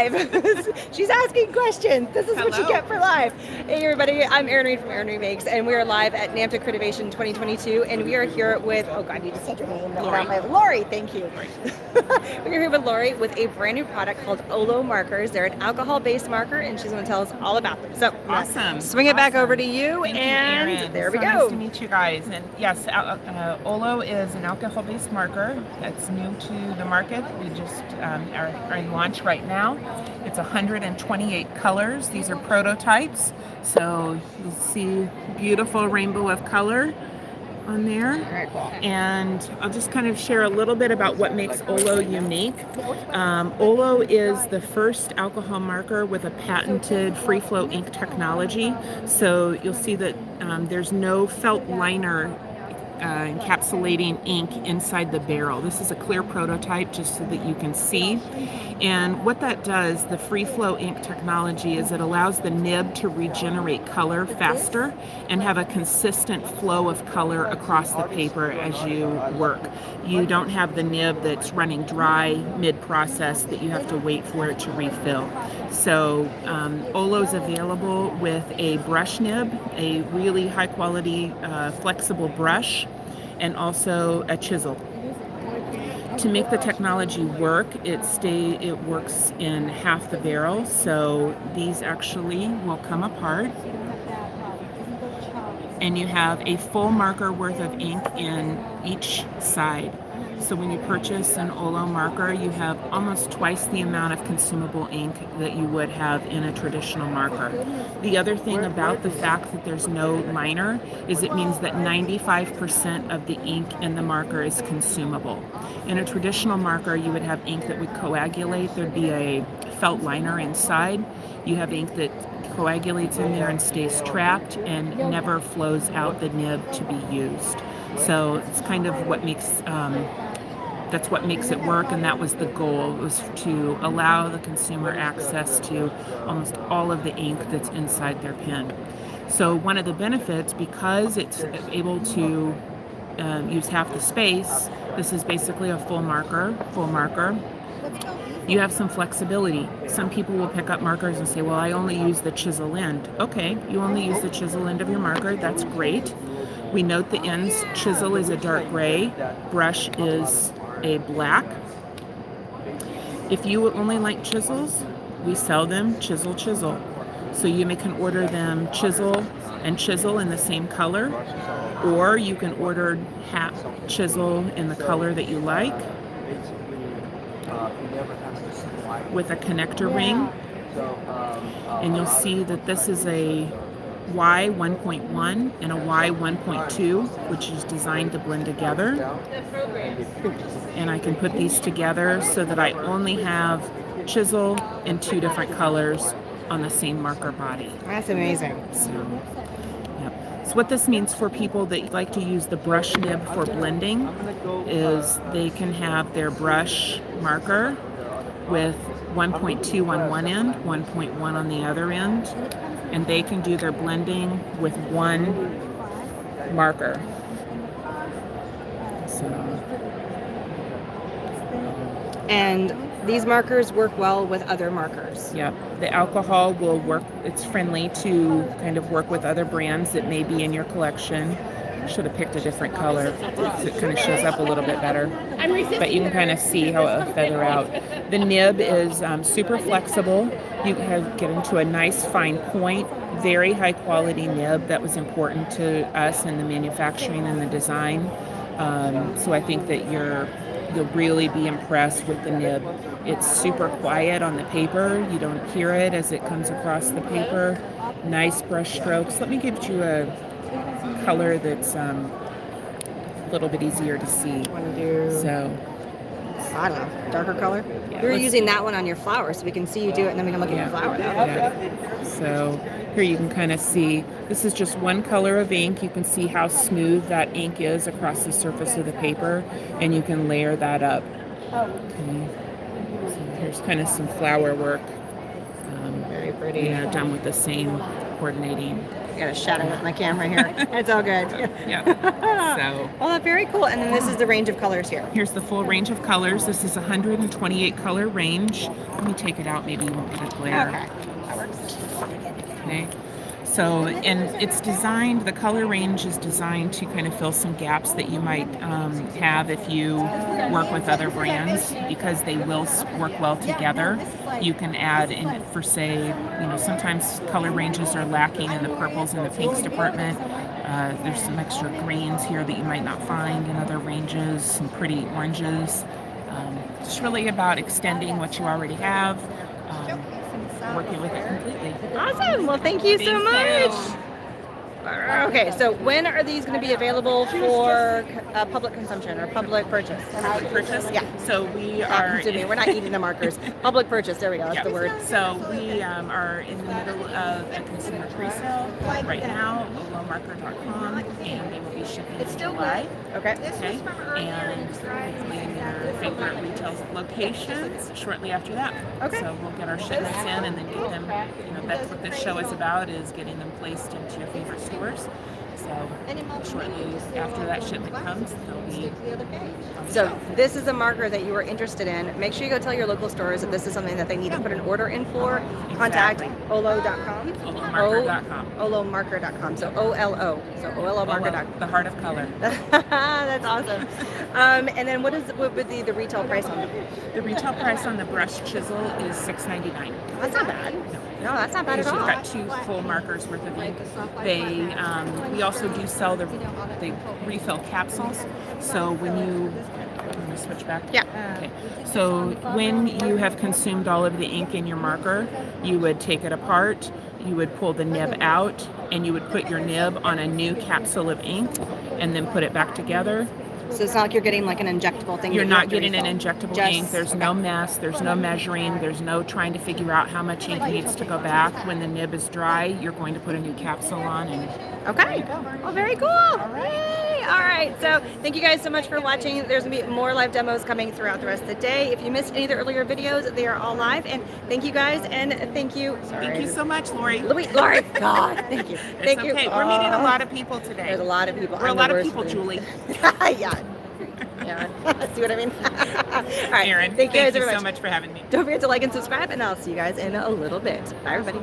live. She's asking questions. This is what you get for live. Hey everybody, I'm Erin Reed from Erin Reed Makes, and we are live at NAMTA CREATIVATION 2022, and we are here with, oh God, I need to say your name. Lori, thank you. We're here with Lori with a brand new product called Olo markers. They're an alcohol-based marker, and she's going to tell us all about them. So awesome. Swing it back over to you, Thank and you, Erin. there we go. Nice to meet you guys. And yes, Olo is an alcohol-based marker that's new to the market. We just are in launch right now. It's 128 colors. These are prototypes, so you'll see beautiful rainbow of color on there. Very cool. And I'll just kind of share a little bit about what makes Olo unique. Olo is the first alcohol marker with a patented free flow ink technology. So you'll see that there's no felt liner encapsulating ink inside the barrel. This is a clear prototype just so that you can see. And what that does, the free flow ink technology, is it allows the nib to regenerate color faster and have a consistent flow of color across the paper as you work. You don't have the nib that's running dry mid-process that you have to wait for it to refill. So Olo's available with a brush nib, a really high quality flexible brush, and also a chisel. To make the technology work, it works in half the barrel, so these actually will come apart. And you have a full marker worth of ink in each side. So when you purchase an Olo marker, you have almost twice the amount of consumable ink that you would have in a traditional marker. The other thing about the fact that there's no liner is it means that 95% of the ink in the marker is consumable. In a traditional marker, you would have ink that would coagulate. There'd be a felt liner inside. You have ink that coagulates in there and stays trapped and never flows out the nib to be used. So it's kind of what makes that's what makes it work, and that was the goal, was to allow the consumer access to almost all of the ink that's inside their pen. So one of the benefits, because it's able to use half the space, this is basically a full marker. You have some flexibility. Some people will pick up markers and say, well, I only use the chisel end. Okay, you only use the chisel end of your marker, that's great. We note the ends. Chisel is a dark gray, brush is a black. If you only like chisels, we sell them chisel. So you can order them chisel and chisel in the same color, or you can order half chisel in the color that you like with a connector ring. And you'll see that this is a Y 1.1 and a Y 1.2, which is designed to blend together. And I can put these together so that I only have chisel in two different colors on the same marker body. That's amazing. So what this means for people that like to use the brush nib for blending is they can have their brush marker with 1.2 on one end, 1.1 on the other end, and they can do their blending with one marker. And these markers work well with other markers. Yeah, the alcohol will work. It's friendly to kind of work with other brands that may be in your collection. Should have picked a different color so it kind of shows up a little bit better. But you can kind of see how it'll feather out. The nib is super flexible. You can get into a nice fine point, very high quality nib. That was important to us in the manufacturing and the design. So I think that you'll really be impressed with the nib. It's super quiet on the paper. You don't hear it as it comes across the paper. Nice brush strokes. Let me give you a color that's a little bit easier to see. So, I don't know, darker color? Yeah, we were using that one on your flower, so we can see you do it, and then we can look at your flower. Yeah. So here you can kind of see, this is just one color of ink. You can see how smooth that ink is across the surface of the paper, and you can layer that up. Okay. So here's kind of some flower work. Very pretty. Done with the same coordinating. I got a shadow with my camera here. It's all good. Yeah. So. Oh, very cool. And then this is the range of colors here. Here's the full range of colors. This is a 128 color range. Let me take it out. Maybe you won't get a glare. Okay, that works. Okay. So, and it's designed, the color range is designed to kind of fill some gaps that you might have if you work with other brands, because they will work well together. You can add in for, say, sometimes color ranges are lacking in the purples and the pinks department. There's some extra greens here that you might not find in other ranges, some pretty oranges. It's really about extending what you already have. Working with it completely. Awesome. Well, thank you so much. Okay, so when are these going to be available for public consumption or public purchase? Public purchase? Yeah. So we are... We're not eating the markers. Public purchase, there we go, that's the word. So we are in the middle of a consumer pre-sale right now, olomarker.com, and they will be shipping in July. Okay. And hopefully in your favorite retail locations shortly after that. Okay. So we'll get our shipments in and then get them, that's what this show is about, is getting them placed into your favorite stores. So shortly after that shipment comes, they'll be on the So this is a marker that you are interested in. Make sure you go tell your local stores that this is something that they need to put an order in for. Contact olo.com. olomarker.com. olomarker.com. So O-L-O. So olomarker.com. The heart of color. That's awesome. And then what would be the retail price on them? The retail price on the brush chisel is $6.99. That's not bad. No, that's not bad at Because all. you've got 2 full markers worth of ink. We also do sell the refill capsules. So when you switch back? Yeah. Okay. So when you have consumed all of the ink in your marker, you would take it apart, you would pull the nib out, and you would put your nib on a new capsule of ink and then put it back together. So it's not like you're getting like an injectable thing. You're not getting an injectable ink. There's no mess. There's no measuring. There's no trying to figure out how much ink needs to go back. When the nib is dry, you're going to put a new capsule on. And okay. Well, very cool. Yay. All right. So thank you guys so much for watching. There's going to be more live demos coming throughout the rest of the day. If you missed any of the earlier videos, they are all live. And thank you guys. And thank you. Thank you so much, Lori. Lori. God. Thank you. Thank you. We're meeting a lot of people today. There's a lot of people. We're a lot of people, Julie. Yeah. Yeah. See what I mean? All right. Erin, thank you guys so much for having me. Don't forget to like and subscribe, and I'll see you guys in a little bit. Bye, everybody.